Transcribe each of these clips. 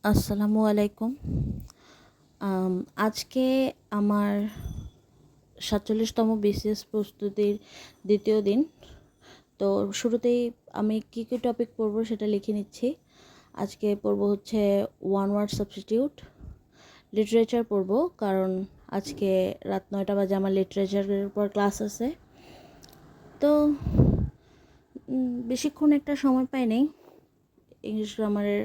আসসালামু আলাইকুম। আজকে আমার ৪৭তম বিসিএস প্রস্তুতির দ্বিতীয় দিন। তো শুরুতেই আমি কী কী টপিক পড়ব সেটা লিখে নিচ্ছি। আজকে পড়ব হচ্ছে ওয়ান ওয়ার্ড সাবস্টিটিউট, লিটারেচার পড়ব, কারণ আজকে রাত ৯টা বাজে আমার লিটারেচারের উপর ক্লাস আছে। তো বেশিক্ষণ একটা সময় পাই নাই ইংলিশ গ্রামারের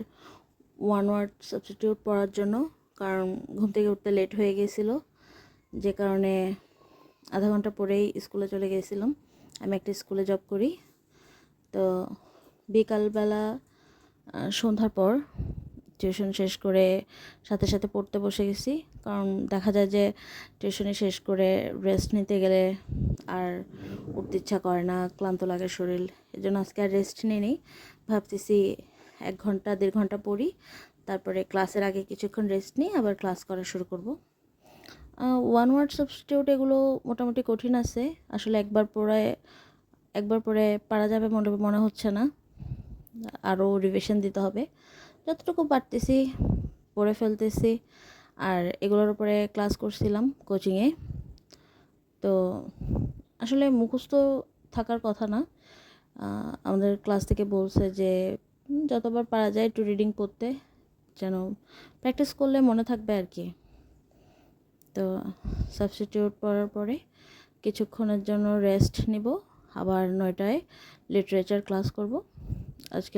ওয়ান ওয়ার্ড সাবস্টিটিউট পড়ার জন্য, কারণ ঘুম থেকে উঠতে লেট হয়ে গেছিল, যে কারণে আধা ঘন্টা পরেই স্কুলে চলে গেছিলাম। আমি একটা স্কুলে জব করি। তো বিকালবেলা সন্ধ্যার পর টিউশন শেষ করে সাথে সাথে পড়তে বসে গেছি, কারণ দেখা যায় যে টিউশনি শেষ করে রেস্ট নিতে গেলে আর উঠতে ইচ্ছা করে না, ক্লান্ত লাগে শরীর। এই জন্য আজকে আর রেস্ট নিই। ভাবতেছি 1 ঘন্টা 1.5 ঘন্টা পড়ি, তারপরে ক্লাসের আগে কিছুক্ষণ রেস্ট নিয়ে আবার ক্লাস করা শুরু করব। ওয়ান ওয়ার্ড সাবস্টিটিউট এগুলো মোটামুটি কঠিন আছে। আসলে একবার পড়ে পারা যাবে মনে হচ্ছে না, আরও রিভিশন দিতে হবে। যতটুকু পারতেছি পড়ে ফেলতেছি, আর এগুলোর উপরে ক্লাস করছিলাম কোচিংয়ে। তো আসলে মুখস্থ থাকার কথা না, আমাদের ক্লাস থেকে বলছে যে যতবার পারা যায় একটু রিডিং পড়তে, যেন প্র্যাকটিস করলে মনে থাকবে আর কি। তো সাবস্টিটিউট পড়ার পরে কিছুক্ষণের জন্য রেস্ট নিব, আবার 9টায় লিটারেচার ক্লাস করব। আজকে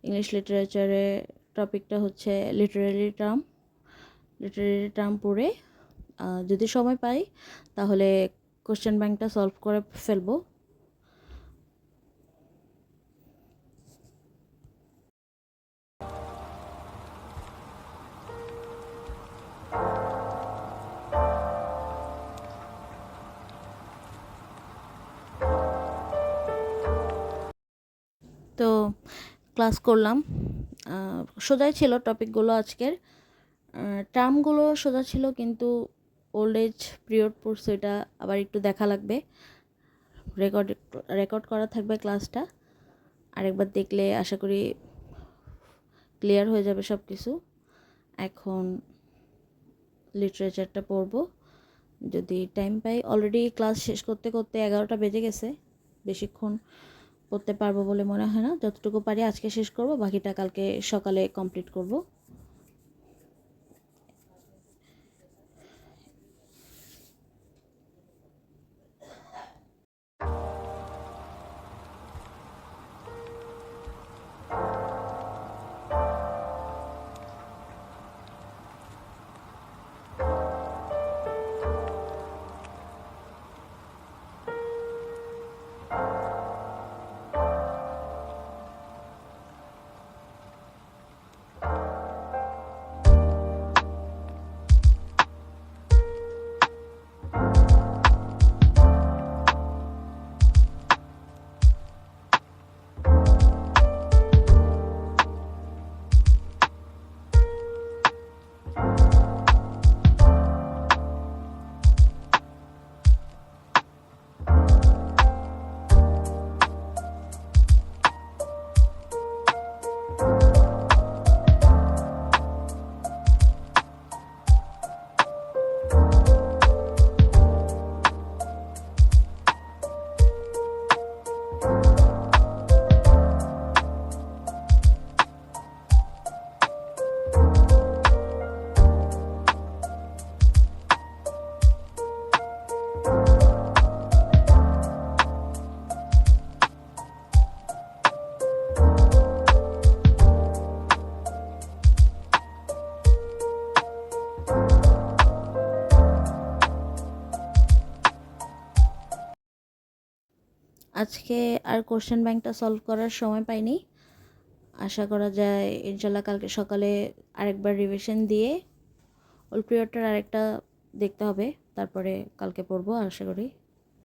ইংলিশ লিটারেচারে টপিকটা হচ্ছে লিটারেরি টার্ম পড়ে যদি সময় পাই তাহলে কোশ্চেন ব্যাংকটা সলভ করে ফেলবো। তো ক্লাস করলাম, সোজাই ছিল টপিকগুলো আজকের। টার্মগুলো সোজা ছিল, কিন্তু ওল্ড এজ পিরিয়ড পড়ছে, এটা আবার একটু দেখা লাগবে। রেকর্ড করা থাকবে ক্লাসটা, আরেকবার দেখলে আশা করি ক্লিয়ার হয়ে যাবে সব কিছু। এখন লিটারেচারটা পড়ব যদি টাইম পাই। অলরেডি ক্লাস শেষ করতে করতে 11টা বেজে গেছে। বেশিক্ষণ পড়তে পারবো বলে মনে হয় না। যতটুকু পারি আজকে শেষ করব, বাকিটা কালকে সকালে কমপ্লিট করব। আজকে আর কোশ্চেন ব্যাংকটা সলভ করার সময় পাইনি। আশা করা যায় ইনশাল্লাহ কালকে সকালে আরেকবার রিভিশন দিয়ে ওল্ড পিরিয়ডটার আরেকটা দেখতে হবে, তারপরে কালকে পড়বো আশা করি।